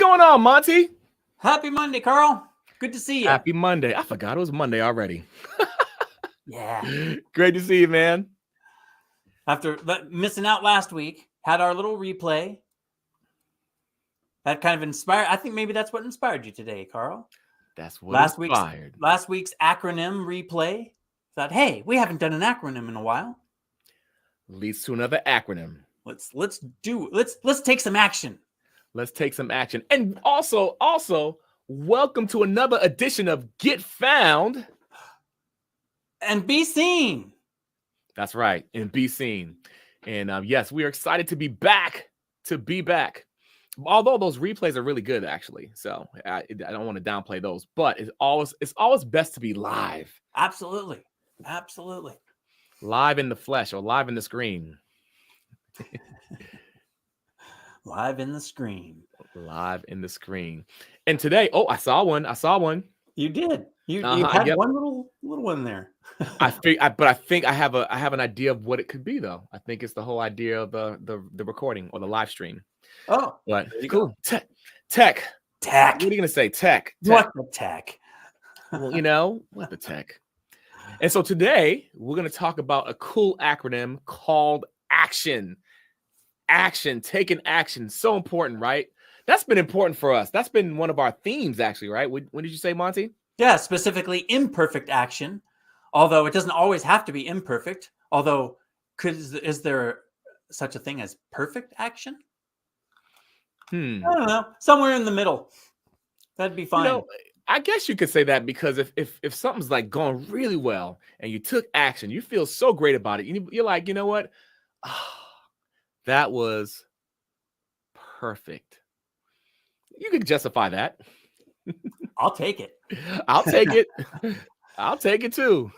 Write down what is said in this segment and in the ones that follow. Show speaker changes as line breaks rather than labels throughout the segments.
going on, Monty?
Happy Monday, Carl. Good to see you.
Happy Monday. I forgot it was Monday already.
Yeah.
Great to see you, man.
After missing out last week, had our little replay. That kind of inspired. I think maybe that's what inspired you today, Carl.
That's what inspired.
Last week's acronym replay. Thought, hey, we haven't done an acronym in a while.
Leads to another acronym.
Let's take some action.
Let's take some action. And also, welcome to another edition of Get Found
and Be Seen.
That's right, and be seen. And yes, we are excited to be back. Although those replays are really good, actually. So I don't want to downplay those, but it's always best to be live.
Absolutely.
Live in the flesh or live in the screen.
Live in the screen.
And today, I saw one.
You did. You had one little one there.
I think I have an idea of what it could be, though. I think it's the whole idea of the recording or the live stream.
Oh,
but cool. Tech. What are you gonna say? Tech.
What the tech?
Well, what the tech. And so today we're gonna talk about a cool acronym called ACTION. Action, taking action, so important, right? That's been important for us. That's been one of our themes, actually, right? When did you say, Monty?
Yeah, specifically imperfect action. Although it doesn't always have to be imperfect. Although, is there such a thing as perfect action? I don't know. Somewhere in the middle. That'd be fine.
I guess you could say that because if something's like going really well and you took action, you feel so great about it. You're like, you know what? That was perfect. You could justify that.
I'll take it.
I'll take it. I'll take it too.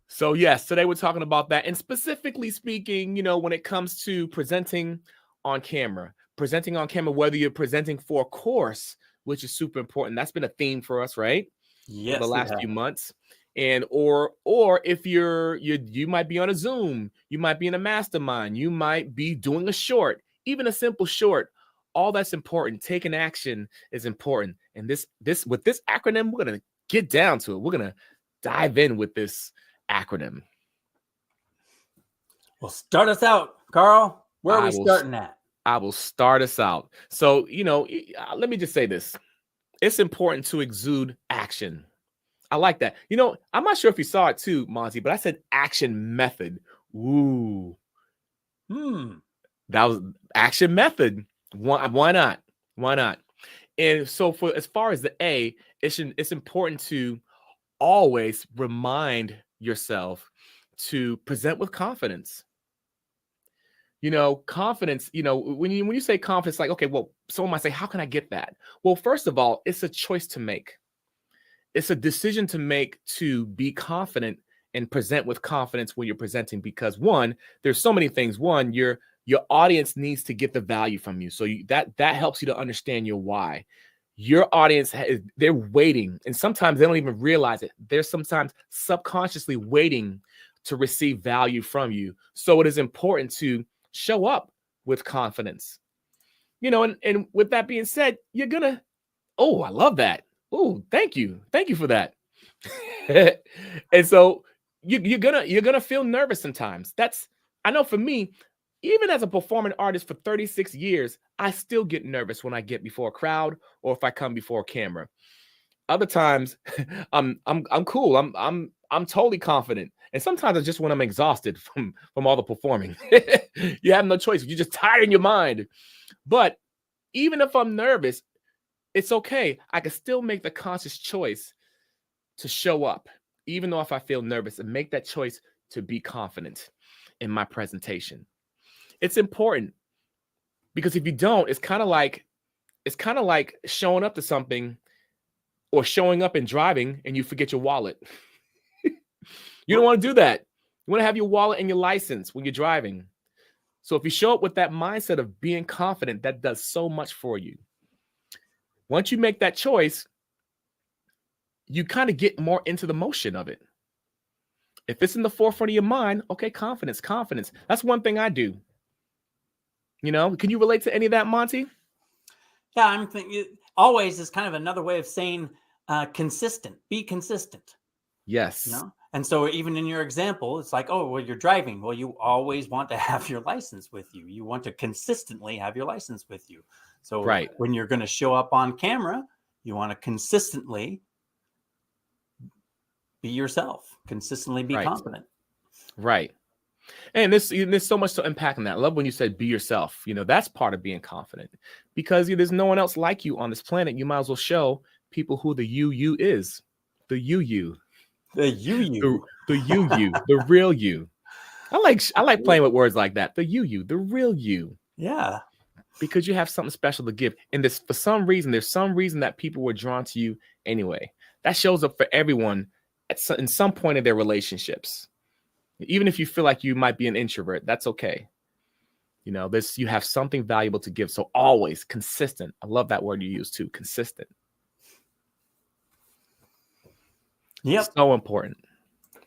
So yes, today we're talking about that. And specifically speaking, when it comes to presenting on camera, whether you're presenting for a course, which is super important. That's been a theme for us, right?
Yes.
For the last few months. And or if you might be on a Zoom, you might be in a mastermind, you might be doing a short, even a simple short. All that's important. Taking action is important. And this with this acronym, we're gonna get down to it. We're gonna dive in with this acronym.
Well, start us out, Carl. Where are we starting at?
I will start us out. So, let me just say this. It's important to exude action. I like that. I'm not sure if you saw it too, Monty, but I said action method. Ooh. That was action method. Why not? And so as far as the A, it's important to always remind yourself to present with confidence. Confidence, when you say confidence, like, okay, well, someone might say, how can I get that? Well, first of all, it's a choice to make. It's a decision to make to be confident and present with confidence when you're presenting, because one, there's so many things. One, your audience needs to get the value from you. So that helps you to understand your why. Your audience, they're waiting, and sometimes they don't even realize it. They're sometimes subconsciously waiting to receive value from you. So it is important to show up with confidence. And with that being said, you're gonna, I love that. Oh, thank you for that. And so you're gonna feel nervous sometimes. I know for me, even as a performing artist for 36 years, I still get nervous when I get before a crowd or if I come before a camera. Other times, I'm cool. I'm totally confident. And sometimes it's just when I'm exhausted from all the performing. You have no choice. You're just tired in your mind. But even if I'm nervous, it's okay. I can still make the conscious choice to show up, even though if I feel nervous, and make that choice to be confident in my presentation. It's important because if you don't, it's kind of like showing up to something or showing up and driving and you forget your wallet. You don't want to do that. You want to have your wallet and your license when you're driving. So if you show up with that mindset of being confident, that does so much for you. Once you make that choice, you kind of get more into the motion of it. If it's in the forefront of your mind, okay, confidence. That's one thing I do. Can you relate to any of that, Monty?
Yeah, I'm thinking always is kind of another way of saying consistent. Be consistent.
Yes.
And so even in your example, it's like, oh, well, you're driving. Well, you always want to have your license with you. You want to consistently have your license with you. So
Right.
when you're going to show up on camera, you want to consistently be yourself, consistently be
Right.
confident.
Right. And there's so much to unpack in that. I love when you said be yourself. That's part of being confident, because there's no one else like you on this planet. You might as well show people who the you is. The you.
The you.
The real you. I like playing with words like that. The you, the real you.
Yeah.
Because you have something special to give. And there's some reason that people were drawn to you anyway. That shows up for everyone in some point in their relationships. Even if you feel like you might be an introvert, that's okay. You have something valuable to give. So always consistent. I love that word you use too, consistent.
Yep.
So important.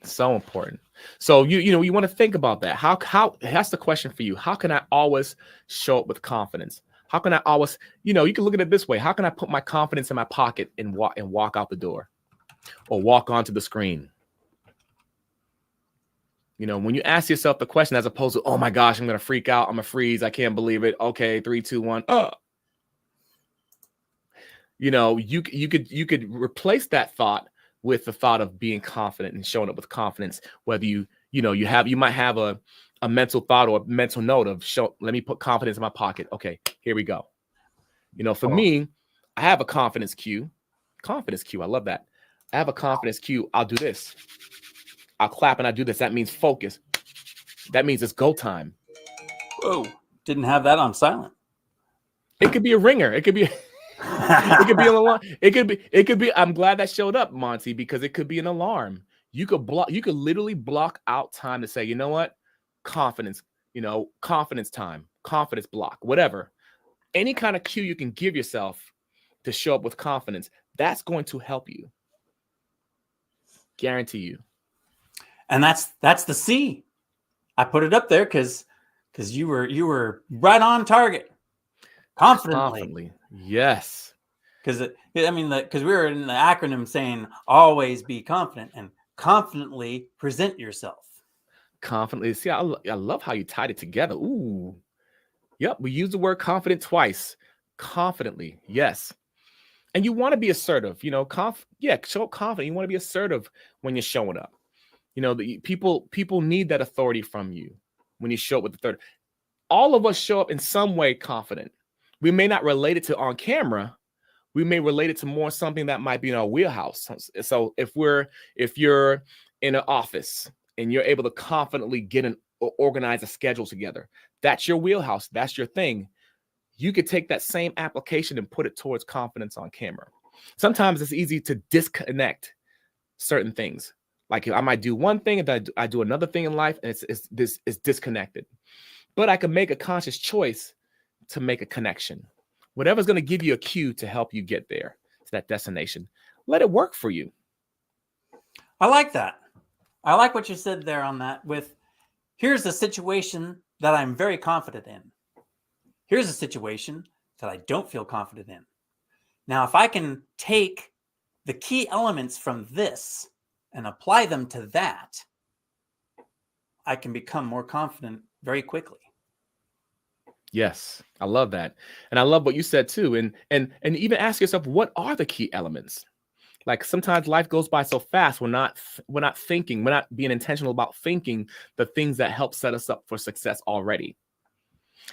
So important. So you want to think about that. How that's the question for you. How can I always show up with confidence? How can I always, you can look at it this way. How can I put my confidence in my pocket and walk out the door or walk onto the screen? When you ask yourself the question, as opposed to, oh my gosh, I'm going to freak out. I'm going to freeze. I can't believe it. Okay. 3, 2, 1. You could replace that thought with the thought of being confident and showing up with confidence. Whether you might have a mental thought or a mental note of let me put confidence in my pocket. Okay, here we go. For me, I have a confidence cue. I love that. I have a confidence cue. I'll do this. I'll clap and I do this. That means focus. That means it's go time.
Whoa. Didn't have that on silent.
It could be a ringer. It could be it could be an alarm. It could be. I'm glad that showed up, Monty, because it could be an alarm. You could literally block out time to say, you know what? Confidence, confidence time, confidence block, whatever. Any kind of cue you can give yourself to show up with confidence, that's going to help you. Guarantee you.
And that's the C. I put it up there because you were right on target. Confidently.
Yes.
Because we were in the acronym saying always be confident and confidently present yourself.
Confidently. See, I love how you tied it together. Ooh. Yep. We use the word confident twice. Confidently. Yes. And you want to be assertive, show up confident. You want to be assertive when you're showing up. The people need that authority from you when you show up with the third. All of us show up in some way confident. We may not relate it to on camera. We may relate it to more something that might be in our wheelhouse. So if you're in an office and you're able to confidently get or organize a schedule together, that's your wheelhouse. That's your thing. You could take that same application and put it towards confidence on camera. Sometimes it's easy to disconnect certain things. Like I might do one thing and then I do another thing in life, and it's disconnected. But I can make a conscious choice to make a connection. Whatever's going to give you a cue to help you get there to that destination, let it work for you.
I like that. I like what you said there on that with, here's a situation that I'm very confident in. Here's a situation that I don't feel confident in. Now, if I can take the key elements from this and apply them to that, I can become more confident very quickly.
Yes, I love that. And I love what you said too. And even ask yourself, what are the key elements? Like sometimes life goes by so fast. We're not thinking, we're not being intentional about thinking the things that help set us up for success already.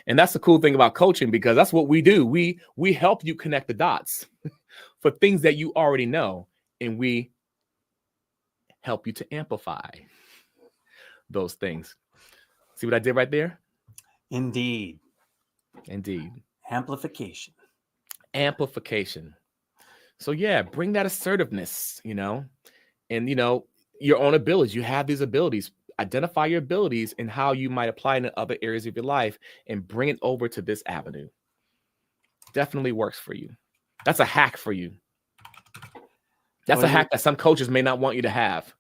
And that's the cool thing about coaching, because that's what we do. We help you connect the dots for things that you already know, and we help you to amplify those things. See what I did right there?
Indeed.
Amplification. So yeah, bring that assertiveness, and your own abilities. You have these abilities. Identify your abilities and how you might apply in other areas of your life and bring it over to this avenue. Definitely works for you. That's a hack for you. That's a hack that some coaches may not want you to have.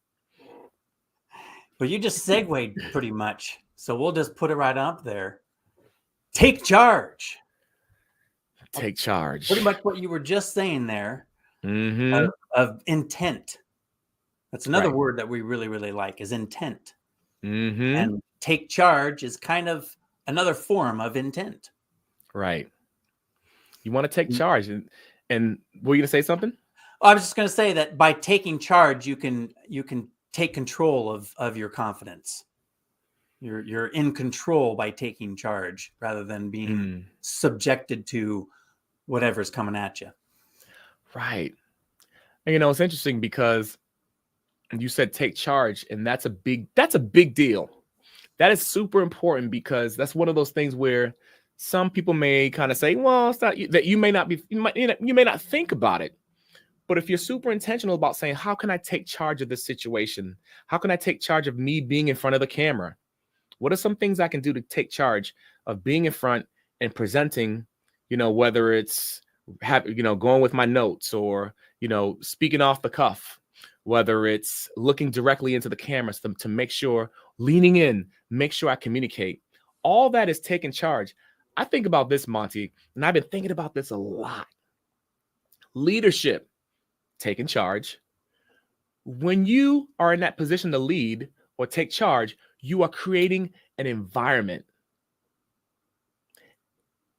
But you just segued pretty much. So we'll just put it right up there. Take charge.
Take charge.
Pretty much what you were just saying there of intent. That's another word that we really, really like is intent. And take charge is kind of another form of intent.
Right. You want to take charge. And were you going to say something?
I was just going to say that by taking charge, you can take control of your confidence. You're in control by taking charge rather than being subjected to whatever's coming at you.
Right. And, it's interesting because you said take charge, and that's a big deal. That is super important because that's one of those things where some people may kind of say, well, it's not that you may not think about it. But if you're super intentional about saying, how can I take charge of this situation? How can I take charge of me being in front of the camera? What are some things I can do to take charge of being in front and presenting, whether it's going with my notes or, speaking off the cuff, whether it's looking directly into the cameras to make sure, leaning in, make sure I communicate. All that is taking charge. I think about this, Monty, and I've been thinking about this a lot. Leadership, taking charge. When you are in that position to lead or take charge, you are creating an environment.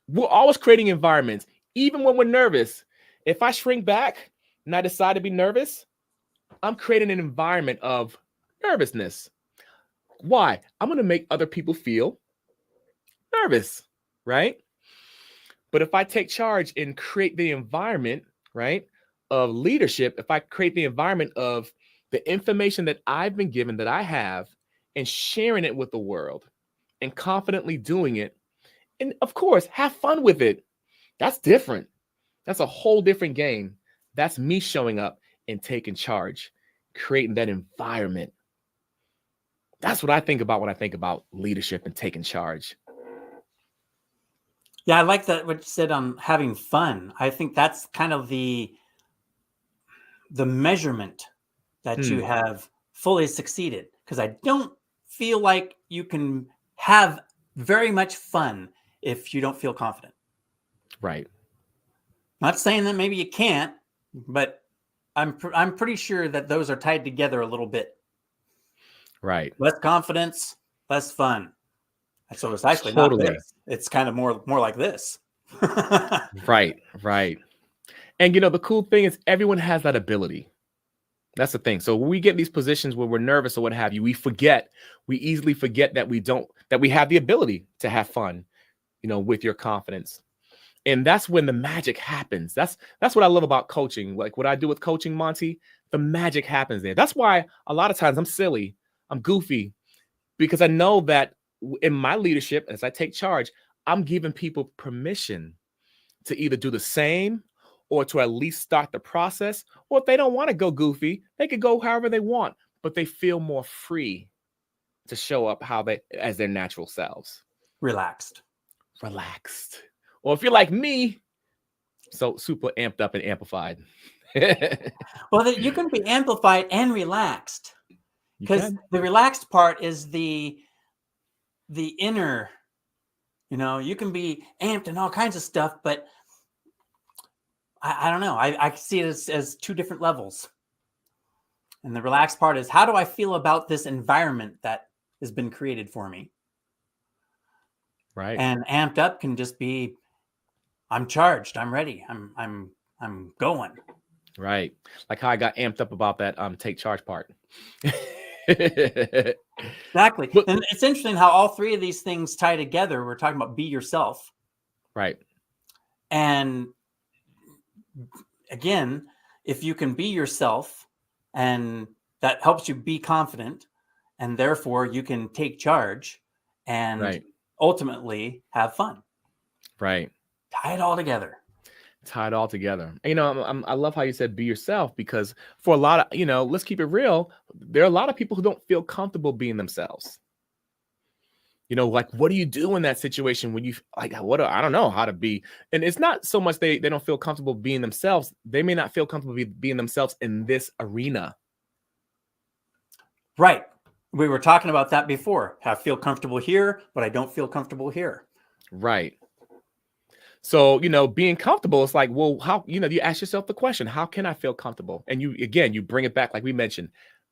We're always creating environments, even when we're nervous. If I shrink back and I decide to be nervous, I'm creating an environment of nervousness. Why? I'm going to make other people feel nervous, right? But if I take charge and create the environment, right, of leadership, if I create the environment of the information that I've been given, that I have, and sharing it with the world and confidently doing it, and of course, have fun with it. That's different. That's a whole different game. That's me showing up and taking charge, creating that environment. That's what I think about when I think about leadership and taking charge.
Yeah, I like that what you said on having fun. I think that's kind of the measurement that you have fully succeeded, because I don't feel like you can have very much fun if you don't feel confident.
Right.
Not saying that maybe you can't, but I'm pretty sure that those are tied together a little bit.
Right.
Less confidence, less fun. So it's actually
Totally.
not this. It's kind of more like this.
Right. And the cool thing is everyone has that ability. That's the thing. So when we get in these positions where we're nervous or what have you, we easily forget that we have the ability to have fun, with your confidence. And that's when the magic happens. That's what I love about coaching. Like what I do with coaching, Monty, the magic happens there. That's why a lot of times I'm silly, I'm goofy, because I know that in my leadership, as I take charge, I'm giving people permission to either do the same or to at least start the process. Or if they don't want to go goofy, they could go however they want, but they feel more free to show up as their natural selves.
Relaxed.
Or if you're like me, so super amped up and amplified.
Well, you can be amplified and relaxed, because the relaxed part is the inner, you can be amped and all kinds of stuff, but I don't know. I see it as two different levels. And the relaxed part is, how do I feel about this environment that has been created for me?
Right.
And amped up can just be, I'm charged, I'm ready, I'm going.
Right. Like how I got amped up about that take charge part.
Exactly. And it's interesting how all three of these things tie together. We're talking about be yourself.
Right.
And again, if you can be yourself, and that helps you be confident, and therefore you can take charge and ultimately have fun.
Right.
Tie it all together.
And, I love how you said be yourself, because for a lot of, let's keep it real. There are a lot of people who don't feel comfortable being themselves. Like, what do you do in that situation when you I don't know how to be. And it's not so much they don't feel comfortable being themselves. They may not feel comfortable being themselves in this arena.
Right. We were talking about that before. I feel comfortable here, but I don't feel comfortable here.
Right. So, being comfortable, it's like, well, how, you ask yourself the question, how can I feel comfortable? And you bring it back, like we mentioned,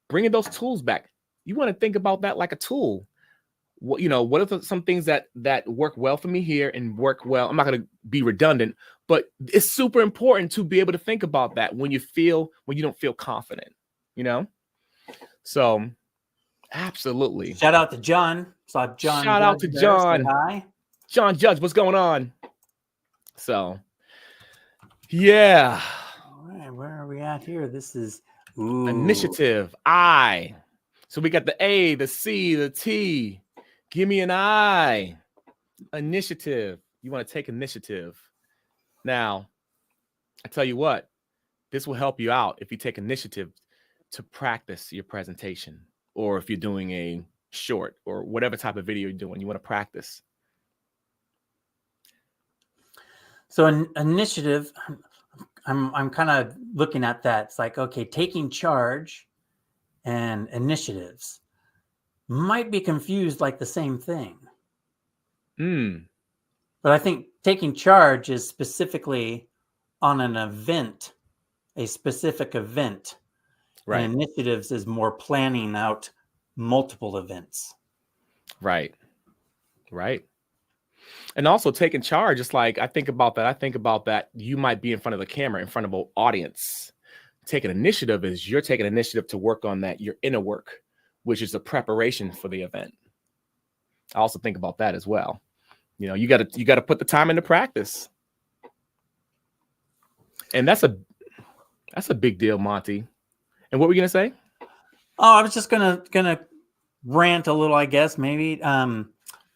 bringing those tools back. You want to think about that like a tool. What are some things that work well for me here and work well? I'm not going to be redundant, but it's super important to be able to think about that when you don't feel confident, So absolutely.
Shout out to John. Saw John.
Shout out to
Judge there. Say
John.
hi.
John Judge, what's going on? So, yeah.
All right, where are we at here? This is
Initiative. I. So we got the A, the C, the T. Give me an I. Initiative. You want to take initiative. Now, I tell you what, this will help you out if you take initiative to practice your presentation, or if you're doing a short or whatever type of video you're doing, you want to practice.
So an initiative, I'm kind of looking at that. It's like, okay, taking charge and initiatives might be confused like the same thing. But I think taking charge is specifically on an event, a specific event.
Right.
And initiatives is more planning out multiple events.
Right. And also taking charge, it's like, I think about that. You might be in front of the camera, in front of an audience. Taking initiative is you're taking initiative to work on that, your inner work, which is the preparation for the event. I also think about that as well. You got to put the time into practice. And that's a big deal, Monty. And what were you going to say?
Oh, I was just going to rant a little, I guess, maybe. The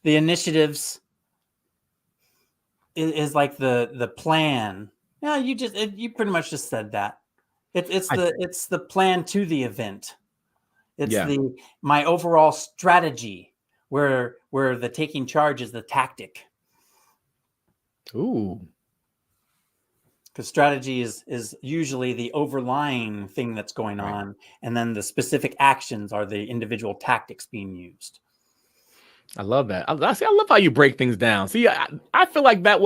initiatives is like the plan. Yeah, you pretty much just said that. It's the plan to the event. It's my overall strategy where the taking charge is the tactic.
Ooh.
Because strategy is usually the overlying thing that's going on, and then the specific actions are the individual tactics being used.
I love that. I love how you break things down. See, I feel like that.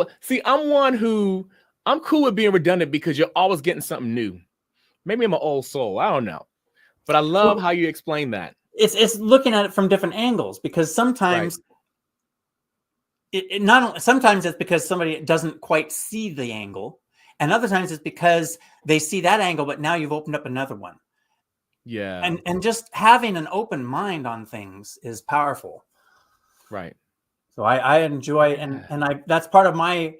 I'm cool with being redundant because you're always getting something new. Maybe I'm an old soul. I don't know, but I love how you explain that.
It's looking at it from different angles, because sometimes sometimes it's because somebody doesn't quite see the angle, and other times it's because they see that angle, but now you've opened up another one.
Yeah.
And just having an open mind on things is powerful.
Right.
So I enjoy, and that's part of my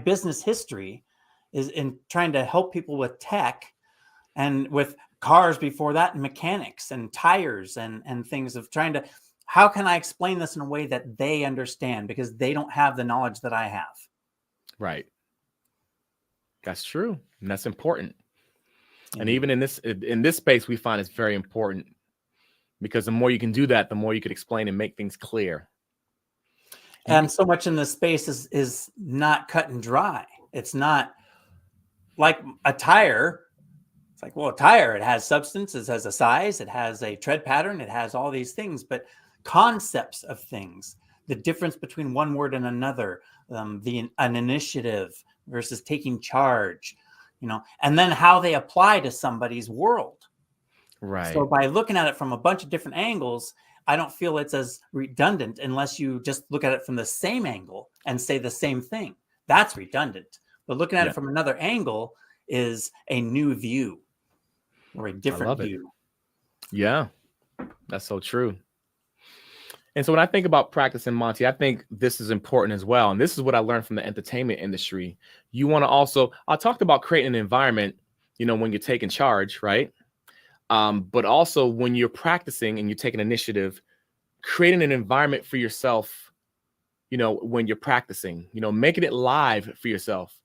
business history, is in trying to help people with tech and with cars before that, and mechanics and tires and things, of trying to, how can I explain this in a way that they understand, because they don't have the knowledge that I have.
Right. That's true. And that's important. And even in this space, we find it's very important, because the more you can do that, the more you could explain and make things clear.
And so much in this space is not cut and dry. It's not like a tire. It's like, well, a tire, it has substance, it has a size, it has a tread pattern, it has all these things, but concepts of things, the difference between one word and another, an initiative versus taking charge, and then how they apply to somebody's world.
Right.
So by looking at it from a bunch of different angles, I don't feel it's as redundant unless you just look at it from the same angle and say the same thing. That's redundant. But looking at it from another angle is a new view, or a different view.
Yeah, that's so true. And so when I think about practicing, Monty, I think this is important as well. And this is what I learned from the entertainment industry. You want to also, I talked about creating an environment, when you're taking charge, right? But also when you're practicing and you're taking initiative, creating an environment for yourself, when you're practicing, making it live for yourself.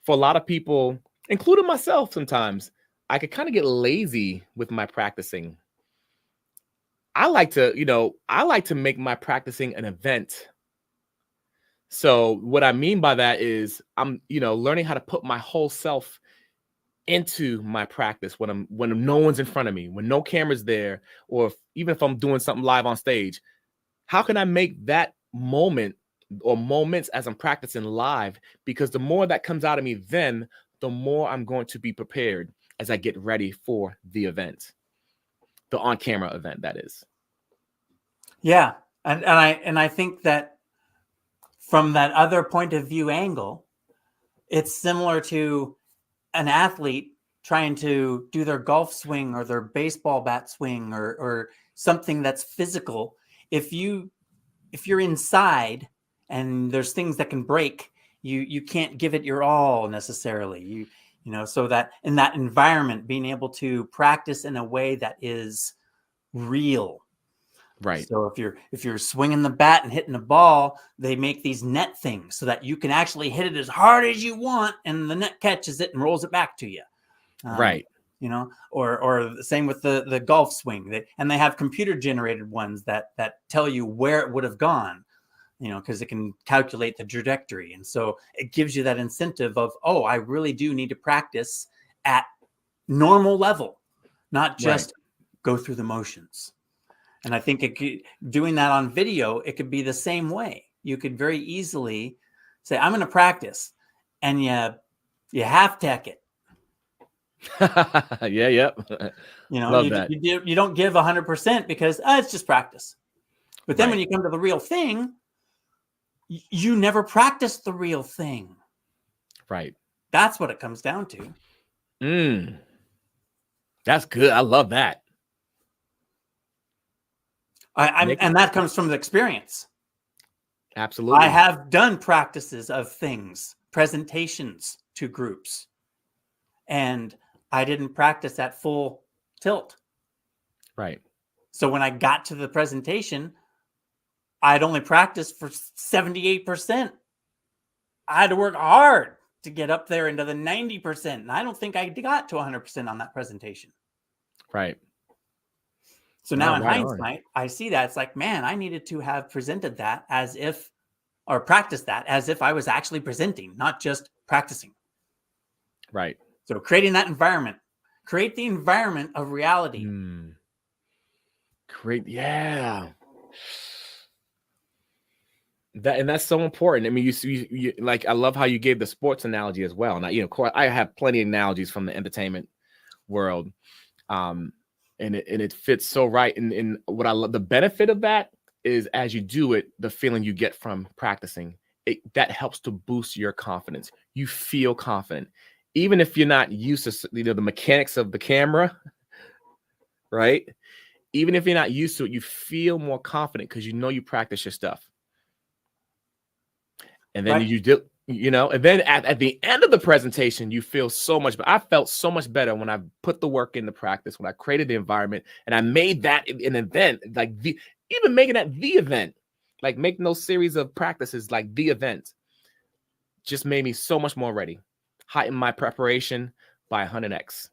For a lot of people, including myself, sometimes I could kind of get lazy with my practicing. I like to make my practicing an event. So what I mean by that is I'm, learning how to put my whole self into my practice when no one's in front of me, when no camera's there, or even if I'm doing something live on stage. How can I make that moment or moments as I'm practicing live, because the more that comes out of me, then the more I'm going to be prepared as I get ready for the event, the on-camera event, that is.
Yeah. And I think that from that other point of view angle, it's similar to an athlete trying to do their golf swing or their baseball bat swing or something that's physical. If you're inside and there's things that can break, you can't give it your all necessarily. So that in that environment, being able to practice in a way that is real.
Right.
So if you're swinging the bat and hitting the ball, they make these net things so that you can actually hit it as hard as you want, and the net catches it and rolls it back to you.
Right.
Or the same with the golf swing. They have computer generated ones that tell you where it would have gone, because it can calculate the trajectory. And so it gives you that incentive of, oh, I really do need to practice at normal level, not just go through the motions. And I think doing that on video, it could be the same way. You could very easily say, I'm going to practice, and you half-tech it.
Yeah, yep. Love that.
You don't give 100% because it's just practice. But then when you come to the real thing, you never practice the real thing.
Right.
That's what it comes down to.
That's good. I love that.
And that comes from the experience.
Absolutely.
I have done practices of things, presentations to groups, and I didn't practice at full tilt.
Right.
So when I got to the presentation, I'd only practiced for 78%. I had to work hard to get up there into the 90%. And I don't think I got to 100% on that presentation.
Right.
So now in hindsight, I see that it's like, man, I needed to have presented that or practiced that as if I was actually presenting, not just practicing.
Right.
So creating that environment, create the environment of reality.
Yeah. That's so important. I mean, you like, I love how you gave the sports analogy as well. And of course, I have plenty of analogies from the entertainment world. And it fits so right. And what I love, the benefit of that is, as you do it, the feeling you get from practicing, that helps to boost your confidence. You feel confident, even if you're not used to the mechanics of the camera, right? Even if you're not used to it, you feel more confident because you practice your stuff. And then you do, and then at the end of the presentation, you feel so much better. I felt so much better when I put the work into practice, when I created the environment and I made that an event, like even making that the event, like making those series of practices like the event, just made me so much more ready. Heightened my preparation by 100x.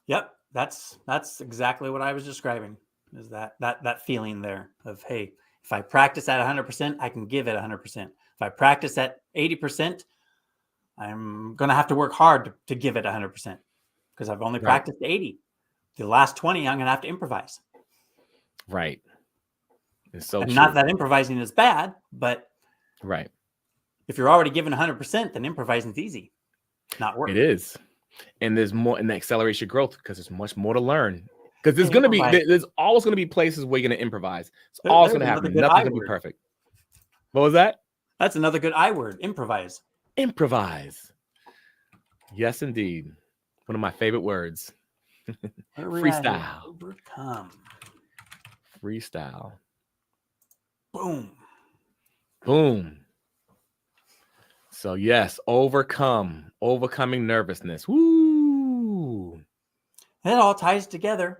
Yep. That's exactly what I was describing, is that feeling there of, hey, if I practice at 100%, I can give it 100%. If I practice at 80%, I'm going to have to work hard to give it 100% because I've only practiced 80. The last 20, I'm going to have to improvise.
Right. It's so
and
true.
Not that improvising is bad, but if you're already given 100%, then improvising is easy, not work.
It is. And there's more, and that accelerates your growth because there's much more to learn. Because there's always going to be places where you're going to improvise. It's always going to happen. Nothing's going to be perfect. What was that?
That's another good I word, improvise.
Improvise. Yes, indeed. One of my favorite words. Freestyle.
Overcome.
Freestyle.
Boom.
Boom. So yes, overcoming nervousness. Woo.
It all ties together.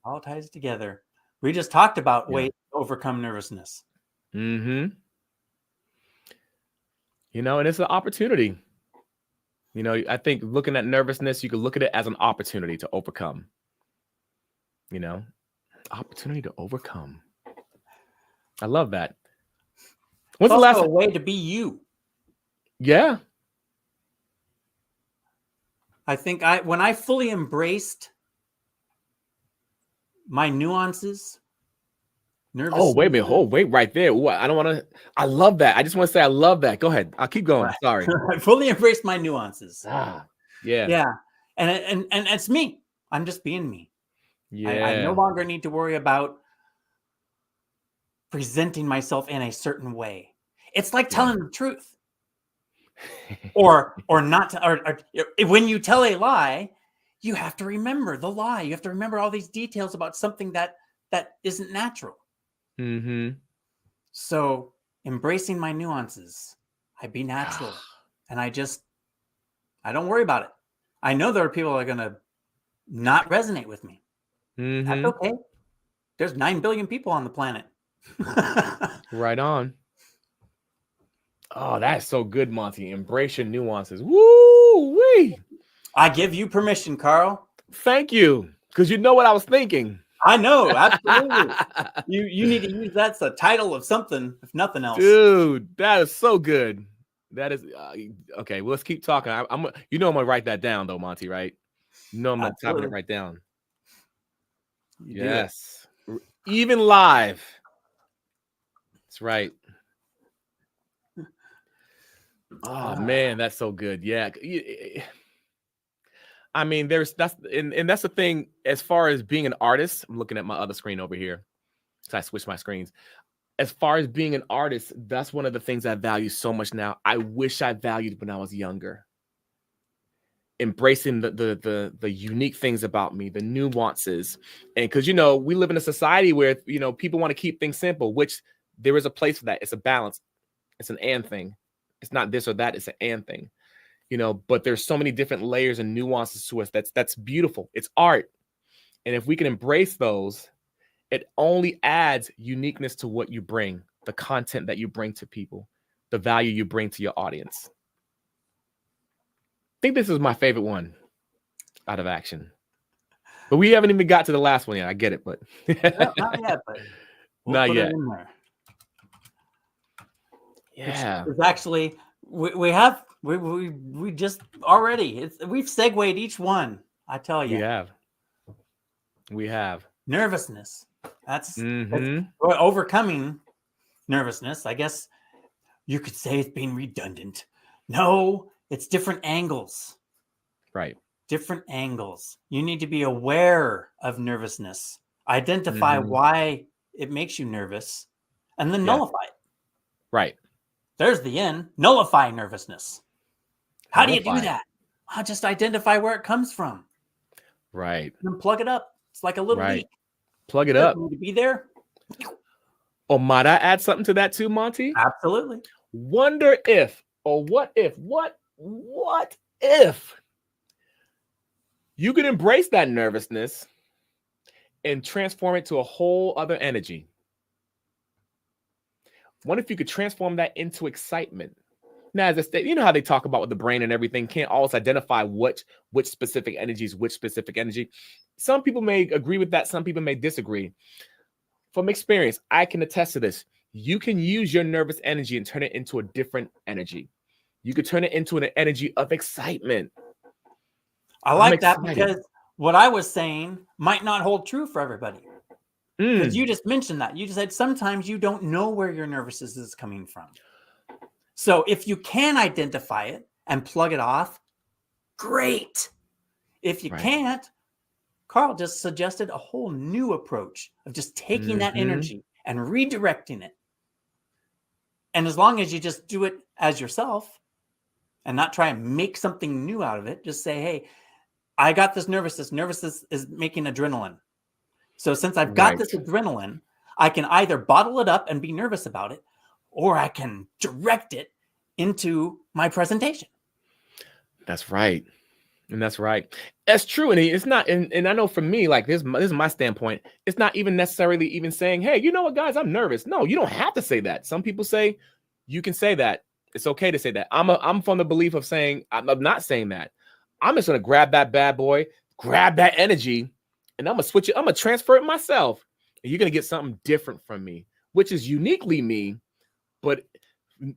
All ties together. We just talked about ways to overcome nervousness.
And it's an opportunity. I think looking at nervousness, you can look at it as an opportunity to overcome. Opportunity to overcome. I love that.
When's the last way to be you?
Yeah.
I think when I fully embraced my nuances, Nervous.
wait a minute. Oh, wait right there. Ooh, I don't want to. I love that. I just want to say I love that. Go ahead. I'll keep going. Sorry.
I fully embrace my nuances.
Yeah.
Yeah. And it's me. I'm just being me. I no longer need to worry about presenting myself in a certain way. It's like telling the truth. or not. Or when you tell a lie, you have to remember the lie. You have to remember all these details about something that isn't natural.
Mm-hmm.
So embracing my nuances, I be natural, and I don't worry about it. I know there are people that are going to not resonate with me.
Mm-hmm.
That's okay. There's 9 billion people on the planet.
Right on. Oh, that's so good, Monty. Embrace your nuances. Woo-wee.
I give you permission, Carl.
Thank you. Because you know what I was thinking.
I know, absolutely. You need to use that's the title of something, if nothing else.
Dude, that is so good. That is okay. Well, let's keep talking. I'm gonna write that down though, Monty. Right? I'm gonna type it right down. Yes, even live. That's right. Oh man, that's so good. Yeah. I mean, that's the thing. As far as being an artist, I'm looking at my other screen over here. So I switched my screens. As far as being an artist, that's one of the things I value so much now. I wish I valued when I was younger. Embracing the unique things about me, the nuances. And because, we live in a society where, people want to keep things simple, which there is a place for that. It's a balance. It's an and thing. It's not this or that. It's an and thing, but there's so many different layers and nuances to us. That's beautiful. It's art. And if we can embrace those, it only adds uniqueness to what you bring, the content that you bring to people, the value you bring to your audience. I think this is my favorite one out of action. But we haven't even got to the last one yet. I get it, but
no, not yet. But
not yet.
Yeah. It's actually we just already we've segued each one. I tell you.
We have.
Nervousness. That's overcoming nervousness. I guess you could say it's being redundant. No, it's different angles.
Right.
Different angles. You need to be aware of nervousness. Identify why it makes you nervous, and then nullify it.
Right.
There's the end. Nullify nervousness. How do you do that? I'll just identify where it comes from.
Right.
And then plug it up. It's like a little leak.
Plug it up.
Need to be there.
Oh, might I add something to that too, Monty?
Absolutely.
Wonder if, or what if you could embrace that nervousness and transform it to a whole other energy? What if you could transform that into excitement? Now, as I said, you know how they talk about with the brain and everything, can't always identify which specific energy is which specific energy. Some people may agree with that. Some people may disagree. From experience, I can attest to this. You can use your nervous energy and turn it into a different energy. You could turn it into an energy of excitement.
I like that because what I was saying might not hold true for everybody. Because you just mentioned that. You just said sometimes you don't know where your nervousness is coming from. So if you can identify it and plug it off, great. If you can't, Carl just suggested a whole new approach of just taking that energy and redirecting it. And as long as you just do it as yourself and not try and make something new out of it, just say, hey, I got this nervousness. Nervousness is making adrenaline. So since I've got this adrenaline, I can either bottle it up and be nervous about it, or I can direct it into my presentation.
That's right. And that's right. That's true. And it's not, and I know for me, like this is my standpoint. It's not even necessarily even saying, hey, you know what, guys, I'm nervous. No, you don't have to say that. Some people say you can say that. It's okay to say that. I'm from the belief of saying, I'm not saying that. I'm just going to grab that bad boy, grab that energy, and I'm going to switch it. I'm going to transfer it myself. And you're going to get something different from me, which is uniquely me. But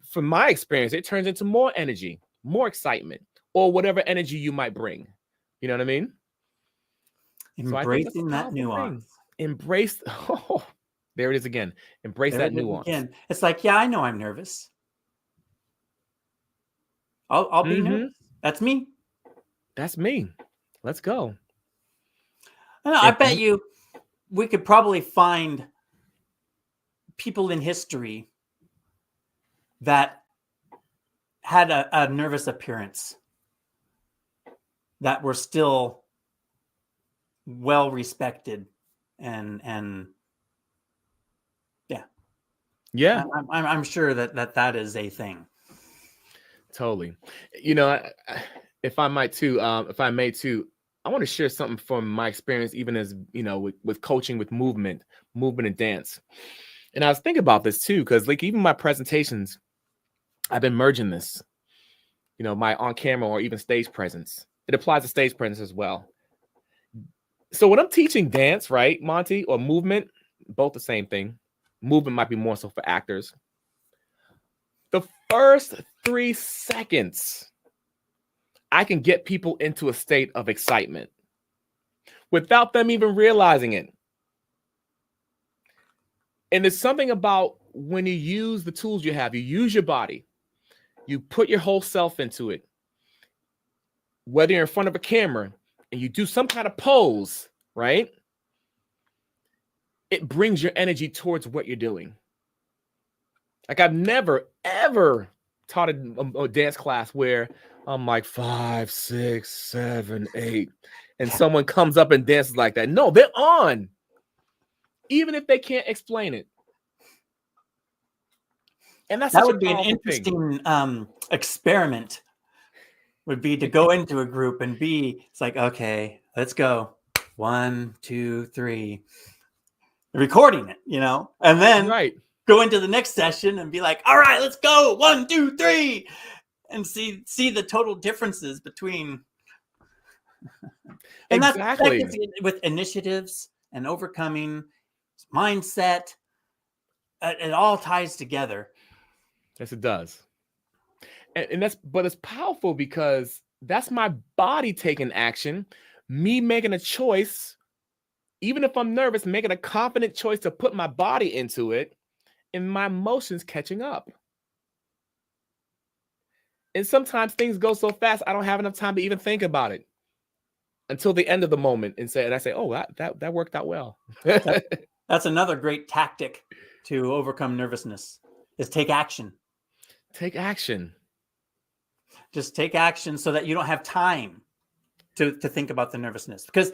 from my experience, it turns into more energy, more excitement, or whatever energy you might bring. You know what I mean?
Embracing that nuance.
Embrace. There it is again. Embrace
There
that
it is
nuance.
again. It's like, yeah, I know I'm nervous. I'll be nervous. That's me.
That's me. Let's go.
I bet you we could probably find people in history that had a nervous appearance that were still well respected and
Yeah,
I'm sure that is a thing.
totally. If I may too, I want to share something from my experience, even as with coaching, with movement and dance. And I was thinking about this too, because like even my presentations, I've been merging this, my on camera or even stage presence. It applies to stage presence as well. So when I'm teaching dance, right, Monty, or movement, both the same thing. Movement might be more so for actors. The first 3 seconds, I can get people into a state of excitement without them even realizing it. And there's something about when you use the tools you have, you use your body, you put your whole self into it, whether you're in front of a camera and you do some kind of pose, right? It brings your energy towards what you're doing. Like I've never, ever taught a dance class where I'm like 5, 6, 7, 8, and someone comes up and dances like that. No, they're on, even if they can't explain it. And that's
that
such
would
a
be an
powerful
interesting
thing.
Experiment. Would be to go into a group and it's like, okay, let's go. 1, 2, 3. Recording it, and then
Right.
go into the next session and be like, all right, let's go. 1, 2, 3, and see the total differences between. And
exactly.
that's with initiatives and overcoming mindset. It all ties together.
Yes, it does. And but it's powerful because that's my body taking action, me making a choice, even if I'm nervous, making a confident choice to put my body into it, and my emotions catching up. And sometimes things go so fast, I don't have enough time to even think about it until the end of the moment and I say, oh, that worked out well.
That's another great tactic to overcome nervousness is take action.
Take action.
Just take action so that you don't have time to think about the nervousness. Because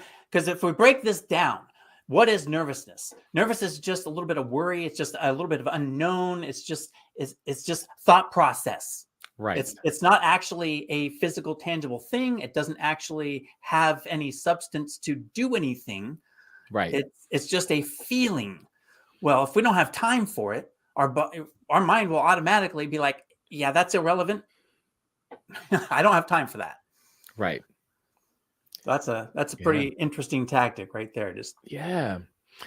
if we break this down, what is nervousness? Nervousness is just a little bit of worry. It's just a little bit of unknown. It's just thought process.
Right.
It's not actually a physical, tangible thing. It doesn't actually have any substance to do anything.
Right.
It's just a feeling. Well, if we don't have time for it, our mind will automatically be like, yeah, that's irrelevant. I don't have time for that.
Right.
That's a pretty interesting tactic right there.
Yeah.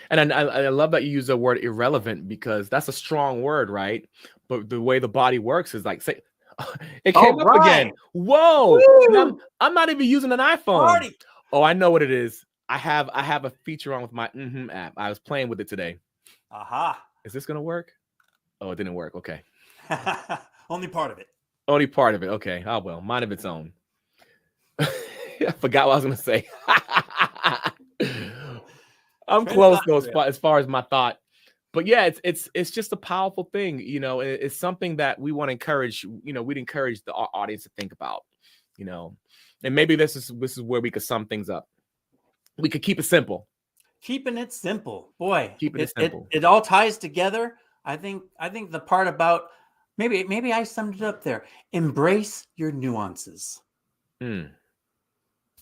And I love that you use the word irrelevant because that's a strong word, right? But the way the body works is like, say, it came up again. Whoa. I'm not even using an iPhone.
Party.
Oh, I know what it is. I have a feature on with my app. I was playing with it today.
Aha.
Is this going to work? Oh, it didn't work. Okay.
Only part of it.
Only part of it. Okay. Oh, well, mind of its own. I forgot what I was going to say. I'm close though, as far as my thought. But yeah, it's just a powerful thing. It's something that we want to encourage. We'd encourage the audience to think about. And maybe this is where we could sum things up. We could keep it simple.
Keeping it simple, boy.
Keeping it simple.
It all ties together. I think the part about maybe I summed it up there. Embrace your nuances.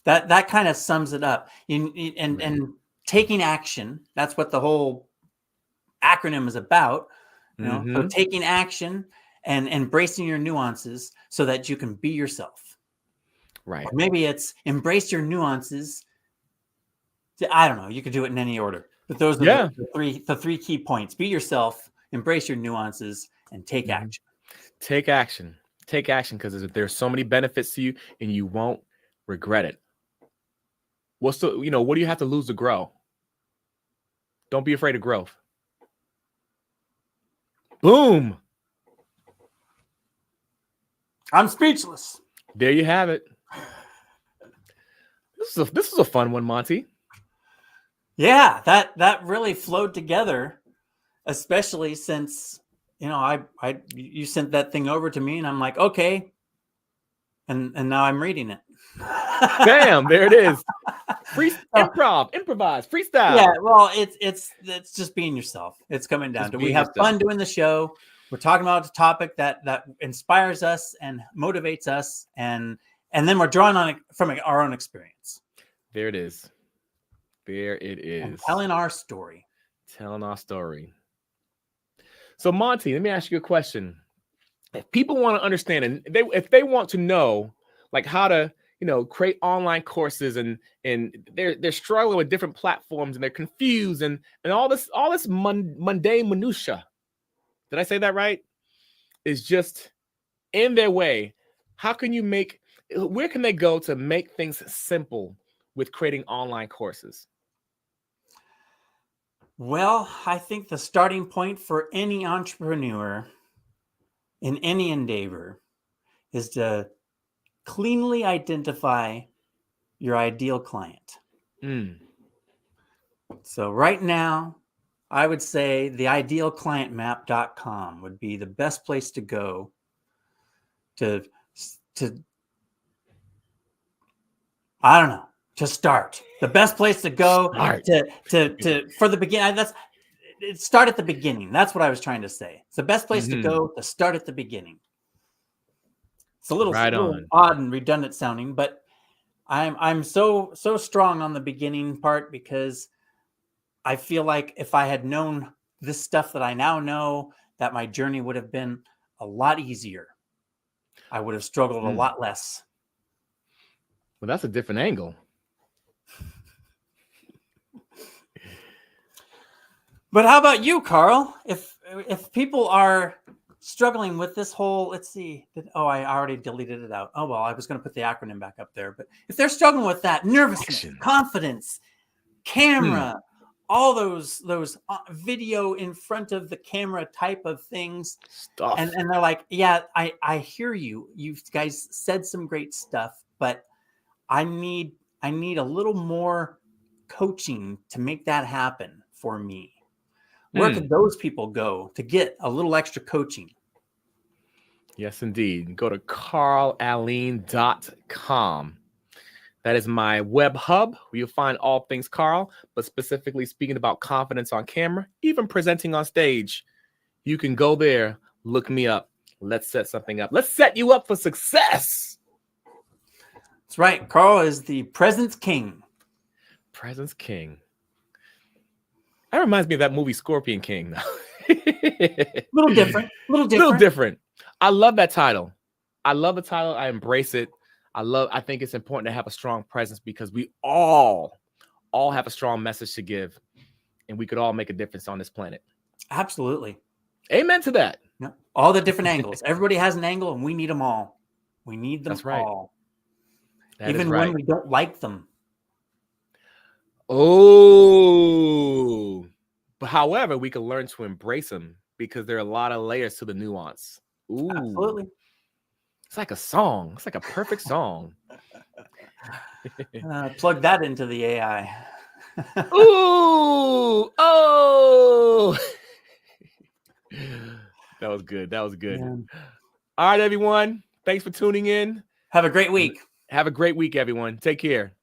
That kind of sums it up. And taking action. That's what the whole acronym is about. So taking action and embracing your nuances so that you can be yourself.
Right.
Or maybe it's embrace your nuances. I don't know. You could do it in any order, but those are the three key points. Be yourself, embrace your nuances, and take action.
Take action. Take action because there's so many benefits to you, and you won't regret it. What do you have to lose to grow? Don't be afraid of growth. Boom.
I'm speechless.
There you have it. This is a fun one, Monty.
Yeah, that really flowed together, especially since, you sent that thing over to me and I'm like, okay. And now I'm reading it.
Bam, there it is. Improvise, freestyle.
Yeah, well, it's just being yourself. It's coming down
Just
to we
being
have
yourself.
fun doing the show. We're talking about a topic that inspires us and motivates us, and then we're drawing on it from our own experience.
There it is. There it is.
And telling our story.
Telling our story. So, Monty, let me ask you a question. If people want to understand, and if they want to know, like how to, create online courses, and they're struggling with different platforms, and they're confused, and all this mundane minutia. Did I say that right? Is just in their way. Where can they go to make things simple with creating online courses?
Well, I think the starting point for any entrepreneur in any endeavor is to cleanly identify your ideal client. So right now, I would say the idealclientmap.com would be the best place to go to I don't know, to start. The best place to go to for the beginning. Start at the beginning. That's what I was trying to say. It's the best place to go to start at the beginning. It's a little odd and redundant sounding, but I'm so strong on the beginning part because I feel like if I had known this stuff that I now know, that my journey would have been a lot easier. I would have struggled a lot less.
Well, that's a different angle.
But how about you, Carl? If people are struggling with this whole, let's see. I already deleted it out. Oh, well, I was going to put the acronym back up there. But if they're struggling with that, nervousness, confidence, camera, all those video in front of the camera type of things,
stuff,
and they're like, yeah, I hear you. You guys said some great stuff, but I need a little more coaching to make that happen for me. Where could those people go to get a little extra coaching?
Yes, indeed. Go to carlaleen.com. That is my web hub where you'll find all things Carl, but specifically speaking about confidence on camera, even presenting on stage. You can go there, look me up. Let's set something up. Let's set you up for success.
That's right. Carl is the presence king.
Presence king. That reminds me of that movie Scorpion King.
Little different.
I love that title. I love the title. I embrace it. I think it's important to have a strong presence because we all have a strong message to give, and we could all make a difference on this planet.
Absolutely.
Amen to that.
Yep. All the different angles. Everybody has an angle, and we need them all. We need them all.
That
even when we don't like them.
Oh, but however, we can learn to embrace them because there are a lot of layers to the nuance. Ooh,
absolutely.
It's like a song. It's like a perfect song.
Plug that into the AI.
Ooh, oh. That was good. Yeah. All right, everyone. Thanks for tuning in.
Have a great week.
Have a great week, everyone. Take care.